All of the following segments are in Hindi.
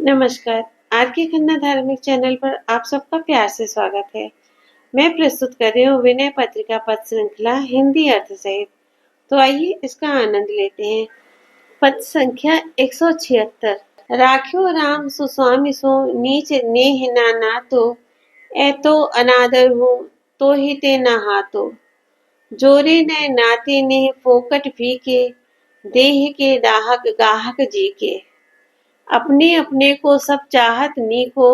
नमस्कार। आर के खन्ना धार्मिक चैनल पर आप सबका प्यार से स्वागत है। मैं प्रस्तुत कर रही हूँ विनय पत्रिका पद श्रृंखला हिंदी अर्थ सहित। तो आइए इसका आनंद लेते हैं। पद संख्या 176। राख्यो राम सुस्वामी सो नीच नेह ना नातो, ए तो अनादर हूँ तो ही ते ना हाथो। जोरे न नाते नेह फोकट फीके, देह के दाहक गाहक जी के। अपने अपने को सब चाहत नीको,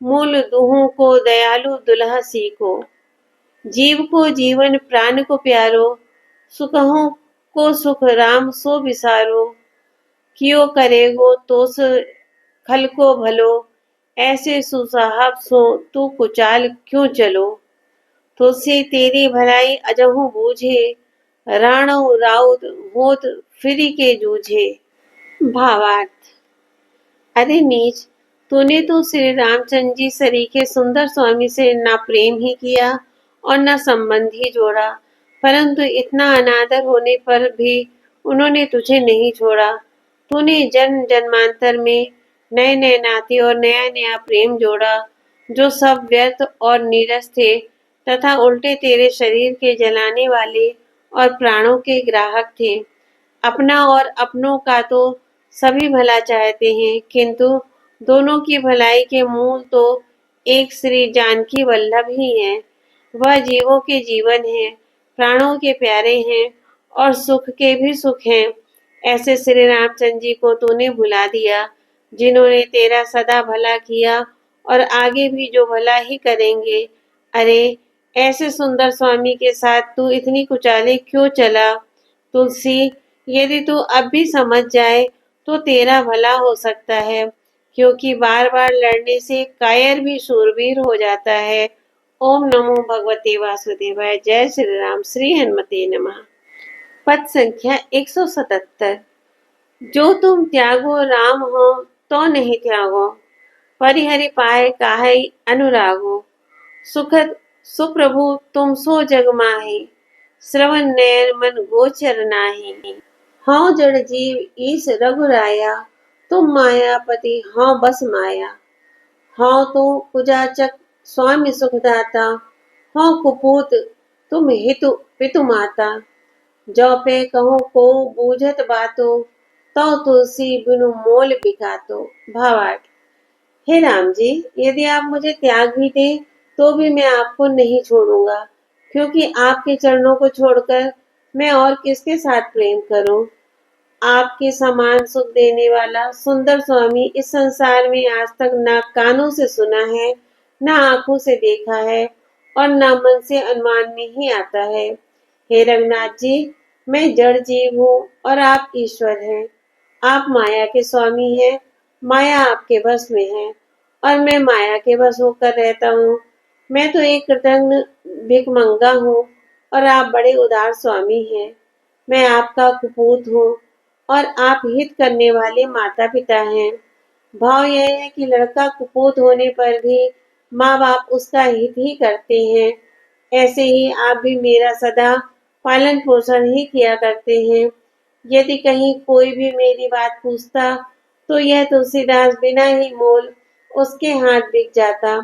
मूल दुहों को दयालु दुल्हा सीको। जीव को जीवन प्राण को प्यारो, सुखहों को सुख राम सो विसारो। कियो करेगो तो खल को भलो, ऐसे सुसाहब सो तू कुचाल क्यों चलो। तो से तेरी भलाई अजहू बूझे, राणो राउत होत फिरी के जूझे। भावार्थ। अरे नीच, तूने तो श्री रामचंद्र जी सरीखे सुंदर स्वामी से ना प्रेम ही किया और ना संबंध ही जोड़ा, परंतु इतना अनादर होने पर भी उन्होंने तुझे नहीं छोड़ा। तूने जन्म जन्मांतर में नए नए नाते और नया नया प्रेम जोड़ा, जो सब व्यर्थ और नीरस थे तथा उल्टे तेरे शरीर के जलाने वाले और प्राणों के ग्राहक थे। अपना और अपनों का तो सभी भला चाहते हैं, किंतु दोनों की भलाई के मूल तो एक श्री जानकी वल्लभ ही हैं। वह जीवों के जीवन है, प्राणों के प्यारे हैं और सुख के भी सुख हैं। ऐसे श्री रामचंद्र जी को तूने भुला दिया, जिन्होंने तेरा सदा भला किया और आगे भी जो भला ही करेंगे। अरे, ऐसे सुंदर स्वामी के साथ तू इतनी कुचाले क्यों चला। तुलसी, यदि तू अब भी समझ जाए तो तेरा भला हो सकता है, क्योंकि बार बार लड़ने से कायर भी शूरवीर हो जाता है। ओम नमो भगवते वासुदेवाय। जय श्री राम। श्री हनुमते नमः। पद संख्या 177। जो तुम त्यागो राम हो तो नहीं त्यागो, परिहरि पाए काहे अनुरागो। सुखद सुप्रभु तुम सो जग माही, श्रवण नयन मन गोचर नाही। हाँ जड़ जीव ईस रघुराया, तुम मायापति हाँ बस माया। हाँ तो कुजाचक स्वामी सुखदाता, हाँ कुपूत तुम हितु पितु माता। जो पे कहो को बूझत बातो, तो तुलसी बिनु मोल बिकातो। भावार्थ। हे राम जी, यदि आप मुझे त्याग भी दें तो भी मैं आपको नहीं छोड़ूंगा, क्योंकि आपके चरणों को छोड़कर मैं और किसके साथ प्रेम करूं। आपके समान सुख देने वाला सुंदर स्वामी इस संसार में आज तक ना कानों से सुना है, ना आंखों से देखा है और ना मन से अनुमान में ही आता है। हे रघुनाथ जी, मैं जड़ जीव हूँ और आप ईश्वर हैं। आप माया के स्वामी हैं, माया आपके बस में है और मैं माया के बस होकर रहता हूँ। मैं तो एक कृतघ्न भिखमंगा हूँ और आप बड़े उदार स्वामी हैं। मैं आपका कुपूत हूँ और आप हित करने वाले माता पिता हैं। भाव यह है कि लड़का कुपोत होने पर भी माँ बाप उसका हित ही करते हैं। ऐसे ही आप भी मेरा सदा पालन पोषण ही किया करते हैं। यदि कहीं कोई भी मेरी बात पूछता तो यह तुलसीदास बिना ही मोल उसके हाथ बिक जाता,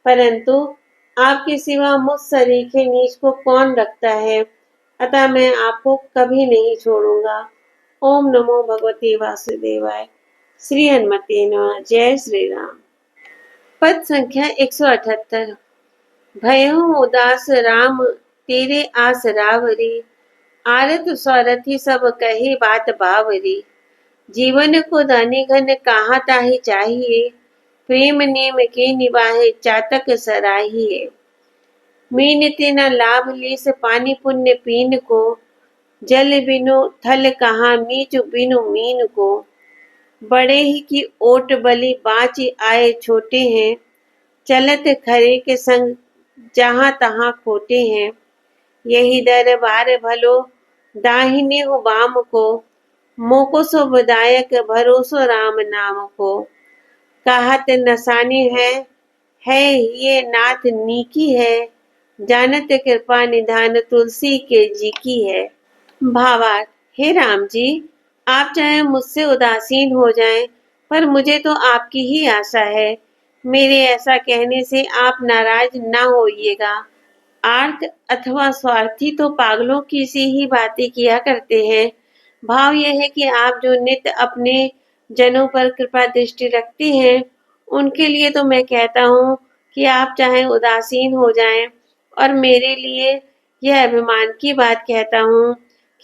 परंतु आपके सिवा मुझ सरीखे नीच को कौन रखता है, अतः मैं आपको कभी नहीं छोड़ूंगा। ओम नमो भगवते वासुदेवाय। श्री हनुमते नमः। जय श्री राम। पद संख्या 178। भयहु उदास राम तेरे आस रावरी, आरत स्वरथी सब कहे बात बावरी। जीवन को दाने घन कहाँ ताहि चाहिए, प्रेम नेम के निवाहे चातक सराहिए। मीन तिन लाभ लीस पानी पुण्य पीन को, जल बिनु थल कहाँ मीच बिनु मीन को। बड़े ही की ओट बलि बाँच आए छोटे हैं, चलत खरे के संग जहाँ तहाँ खोटे हैं। यही दरबार भलो दाहिने हो बाम को, मोको सो विदायक भरोसो राम नाम को। कहत नसानी है ये नाथ नीकी है, जानत कृपा निधान तुलसी के जी की है। भावार्थ। हे राम जी, आप चाहे मुझसे उदासीन हो जाएं, पर मुझे तो आपकी ही आशा है। मेरे ऐसा कहने से आप नाराज ना होइएगा। आर्त अथवा स्वार्थी तो पागलों की सी ही बातें किया करते हैं। भाव यह है कि आप जो नित्य अपने जनों पर कृपा दृष्टि रखते हैं, उनके लिए तो मैं कहता हूँ कि आप चाहे उदासीन हो जाएं, और मेरे लिए यह अभिमान की बात कहता हूँ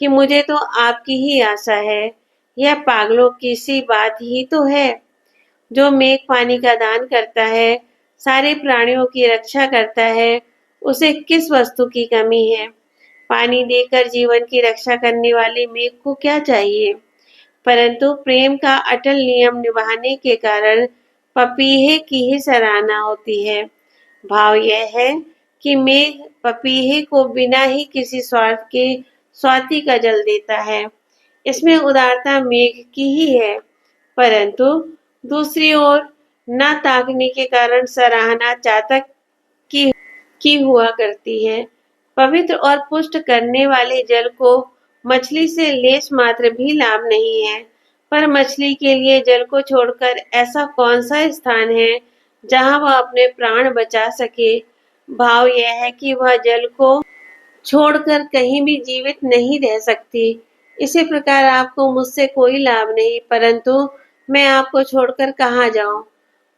कि मुझे तो आपकी ही आशा है। यह पागलों की सी बात ही तो है। जो मेघ पानी का दान करता है, सारे प्राणियों की रक्षा करता है, उसे किस वस्तु की कमी है? पानी देकर जीवन की रक्षा करने वाले मेघ को क्या चाहिए? परंतु प्रेम का अटल नियम निभाने के कारण पपीहे की ही सराहना होती है। भाव यह है कि मेघ पपीहे को बिना ही किसी स्वार्थ के स्वाति का जल देता है। इसमें उदारता मेघ की ही है, परंतु दूसरी ओर न ताकने के कारण सराहना चातक की की हुआ करती है। पवित्र और पुष्ट करने वाले जल को मछली से लेश मात्र भी लाभ नहीं है, पर मछली के लिए जल को छोड़कर ऐसा कौन सा स्थान है जहां वह अपने प्राण बचा सके? भाव यह है कि वह जल को छोड़कर कहीं भी जीवित नहीं रह सकती। इसी प्रकार आपको मुझसे कोई लाभ नहीं, परंतु मैं आपको छोड़कर कहाँ जाऊं?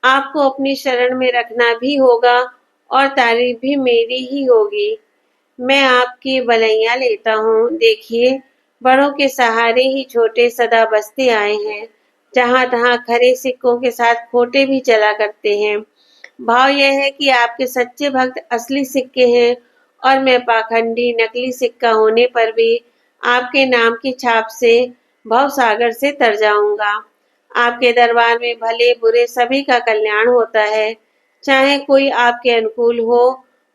आपको अपनी शरण में रखना भी होगा और तारीफ भी मेरी ही होगी। मैं आपकी भलैया लेता हूँ। देखिए, बड़ों के सहारे ही छोटे सदा बसते आए हैं। जहाँ तहाँ खरे सिक्कों के साथ खोटे भी चला करते हैं। भाव यह है कि आपके सच्चे भक्त असली सिक्के हैं, और मैं पाखंडी नकली सिक्का होने पर भी आपके नाम की छाप से भव सागर से तर जाऊंगा। आपके दरबार में भले बुरे सभी का कल्याण होता है, चाहे कोई आपके अनुकूल हो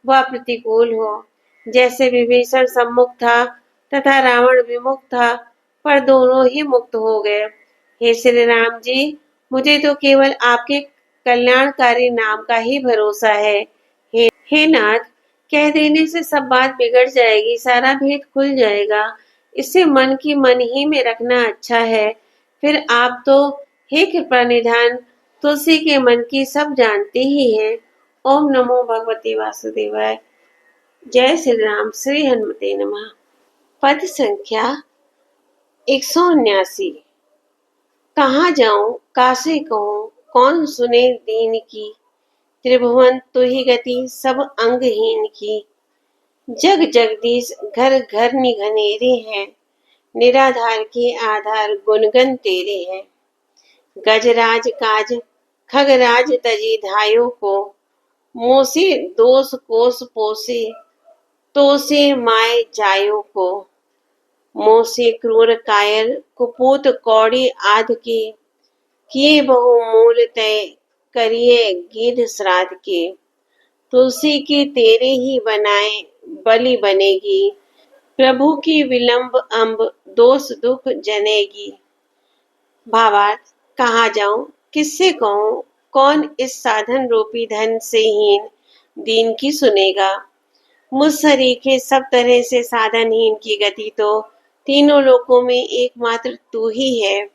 व प्रतिकूल हो। जैसे विभीषण सम्मुख था तथा रावण विमुख था, पर दोनों ही मुक्त हो गए। हे श्री राम जी, मुझे तो केवल आपके कल्याणकारी नाम का ही भरोसा है। हे नाथ, कह देने से सब बात बिगड़ जाएगी, सारा भेद खुल जाएगा। इससे मन की मन ही में रखना अच्छा है। फिर आप तो, हे कृपा निधान, तुलसी के मन की सब जानते ही हैं। ओम नमो भगवते वासुदेवाय। जय श्री राम, श्री हनुमते नमः। पद संख्या 179। कहाँ जाऊं, कासे कहूँ, कौन सुने दीन की। त्रिभुवन तुहि गति सब अंगहीन की। जग जगदीश घर घर निघनेरे हैं। निराधार के आधार गुणगन तेरे हैं। गजराज काज खगराज तजी धायो को। मोसे दोष कोस पोसे तोसे माय जायो को। मोसे क्रूर कायर कुपूत कौड़ी आध के। किए बहुमूल तय करिए गीध श्राद्ध के। तुलसी की तेरे ही बनाए बलि बनेगी। प्रभु की विलंब अम्ब दोष दुख जनेगी। भावार्थ, कहाँ जाऊं, किससे कहूं, कौन इस साधन रूपी धन से हीन दीन की सुनेगा। मुझ सरीखे सब तरह से साधनहीन की गति तो तीनों लोकों में एकमात्र तू ही है।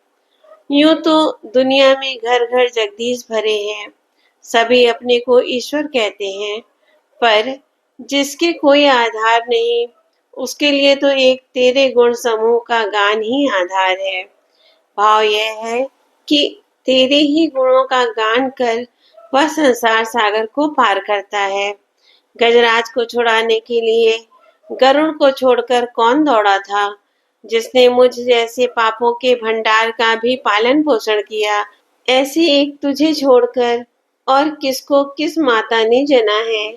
यूं तो दुनिया में घर घर जगदीश भरे हैं, सभी अपने को ईश्वर कहते हैं, पर जिसके कोई आधार नहीं, उसके लिए तो एक तेरे गुण समूह का गान ही आधार है। भाव यह है कि तेरे ही गुणों का गान कर वह संसार सागर को पार करता है। गजराज को छुड़ाने के लिए गरुड़ को छोड़कर कौन दौड़ा था, जिसने मुझ जैसे पापों के भंडार का भी पालन पोषण किया। ऐसे एक तुझे छोड़कर और किसको किस माता ने जना है।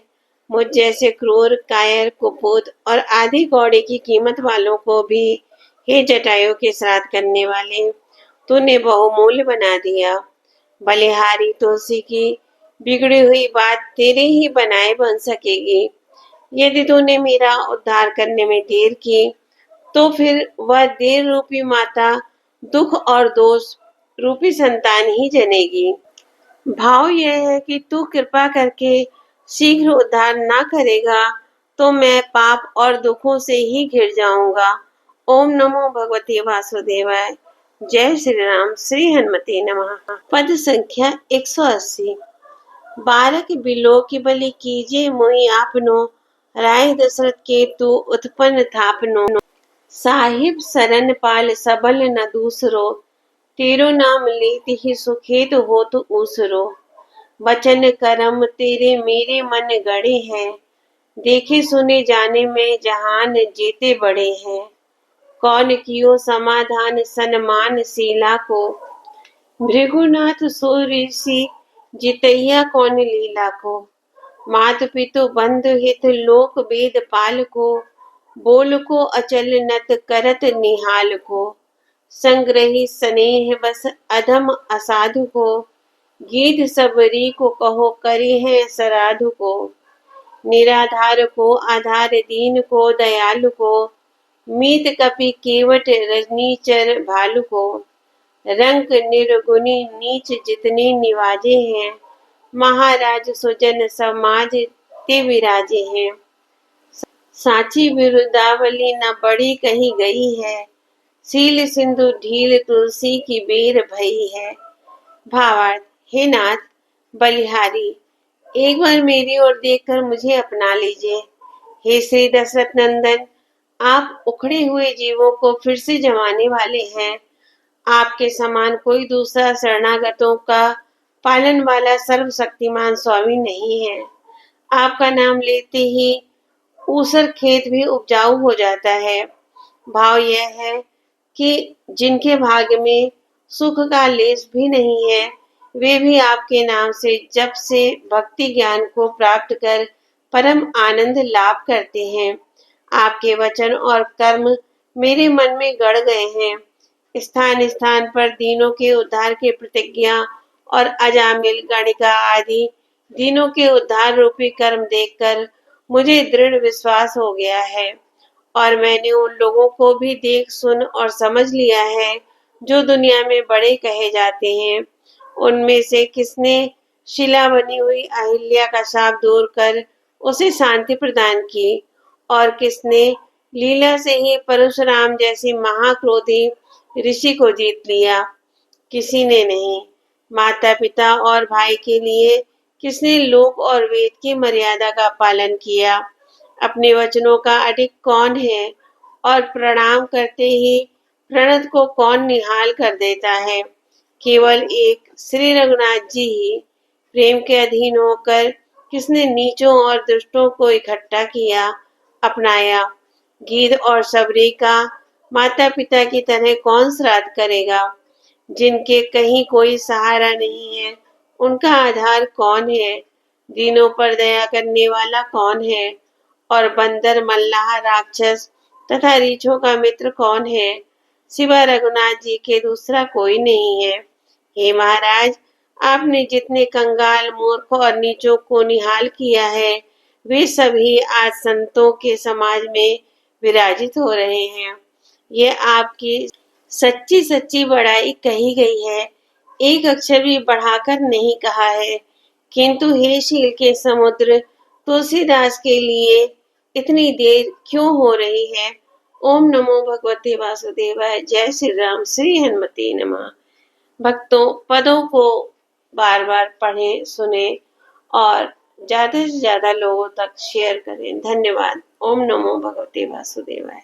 मुझ जैसे क्रूर कायर कुपूत और आधी कौड़े की कीमत वालों को भी, हे जटायु के श्राद्ध करने वाले, तूने बहुमूल्य बना दिया। बलिहारी तुलसी की बिगड़ी हुई बात तेरे ही बनाए बन सकेगी। यदि तूने मेरा उद्धार करने में देर की, तो फिर वह देर रूपी माता दुख और दोष रूपी संतान ही जनेगी। भाव यह है कि तू कृपा करके शीघ्र उद्धार ना करेगा तो मैं पाप और दुखों से ही घिर जाऊंगा। ओम नमो भगवते वासुदेवाय। जय श्री राम, श्री हनुमते नमः। पद संख्या 180। बालक बिलो की बलि कीजे मोहि आपनो, राय दशरथ के तू उत्पन्न थापनो। साहिब सरन पाल सबल न दूसरो, तेरो नाम लेत ही सुखेत होत ऊसरो। वचन करम तेरे मेरे मन गढ़े हैं, देखे सुने जाने में जहान जेते बड़े हैं। कौन कियो समाधान सन्मान शीला को, भृगुनाथ सो ऋषि जितैया कौन लीला को। मात पितु बंधु हित लोक वेद पाल को, बोल को अचल नत करत निहाल को। संग्रही स्नेह बस अधम असाधु को, गीध सबरी को कहो करे हैं सराधु को। निराधार को आधार दीन को दयालु को, मीत कपि केवट रजनीचर भालु को। रंक निर्गुणी नीच जितने निवाजे हैं, महाराज सुजन समाज ते विराजे हैं। साची बिरुदावली न बड़ी कही गई है, सील सिंधु ढील तुलसी की बेर भई है। भावार्थ, हे नाथ बलिहारी, एक बार मेरी ओर देखकर मुझे अपना लीजिए। हे श्री दशरथ नंदन, आप उखड़े हुए जीवों को फिर से जमाने वाले हैं। आपके समान कोई दूसरा शरणागतों का पालन वाला सर्वशक्तिमान स्वामी नहीं है। आपका नाम लेते ही ऊसर खेत भी उपजाऊ हो जाता है। भाव यह है कि जिनके भाग्य में सुख का लेश भी नहीं है, वे भी आपके नाम से जप से भक्ति ज्ञान को प्राप्त कर परम आनंद लाभ करते हैं। आपके वचन और कर्म मेरे मन में गड़ गए हैं। स्थान स्थान पर दीनों के उद्धार की प्रतिज्ञा और अजामिल गणिका आदि दीनों के उद्धार रूपी कर्म देखकर मुझे दृढ़ विश्वास हो गया है, और मैंने उन लोगों को भी देख सुन और समझ लिया है जो दुनिया में बड़े कहे जाते हैं। उनमें से किसने शिला बनी हुई अहिल्या का शाप दूर कर उसे शांति प्रदान की, और किसने लीला से ही परशुराम जैसी महाक्रोधी ऋषि को जीत लिया? किसी ने नहीं। माता पिता और भाई के लिए किसने लोक और वेद की मर्यादा का पालन किया? अपने वचनों का अडिग कौन है, और प्रणाम करते ही प्रणत को कौन निहाल कर देता है? केवल एक श्री रघुनाथ जी ही। प्रेम के अधीन होकर किसने नीचों और दुष्टों को इकट्ठा किया, अपनाया? गीध और सबरी का माता पिता की तरह कौन श्राद्ध करेगा? जिनके कहीं कोई सहारा नहीं है, उनका आधार कौन है? दीनों पर दया करने वाला कौन है? और बंदर मल्लाह राक्षस तथा रीछों का मित्र कौन है? सिवा रघुनाथ जी के दूसरा कोई नहीं है। हे महाराज, आपने जितने कंगाल मूर्ख और नीचों को निहाल किया है, वे सभी आज संतों के समाज में विराजित हो रहे हैं। ये आपकी सच्ची सच्ची बड़ाई कही गई है, एक अक्षर भी बढ़ाकर नहीं कहा है। किंतु हे शील के समुद्र, तुलसीदास के लिए इतनी देर क्यों हो रही है? ओम नमो भगवते वासुदेवाय। जय श्री राम, श्री हनुमते नमः। भक्तों, पदों को बार बार पढ़ें, सुने और ज्यादा से ज्यादा लोगों तक शेयर करें। धन्यवाद। ओम नमो भगवते वासुदेवाय।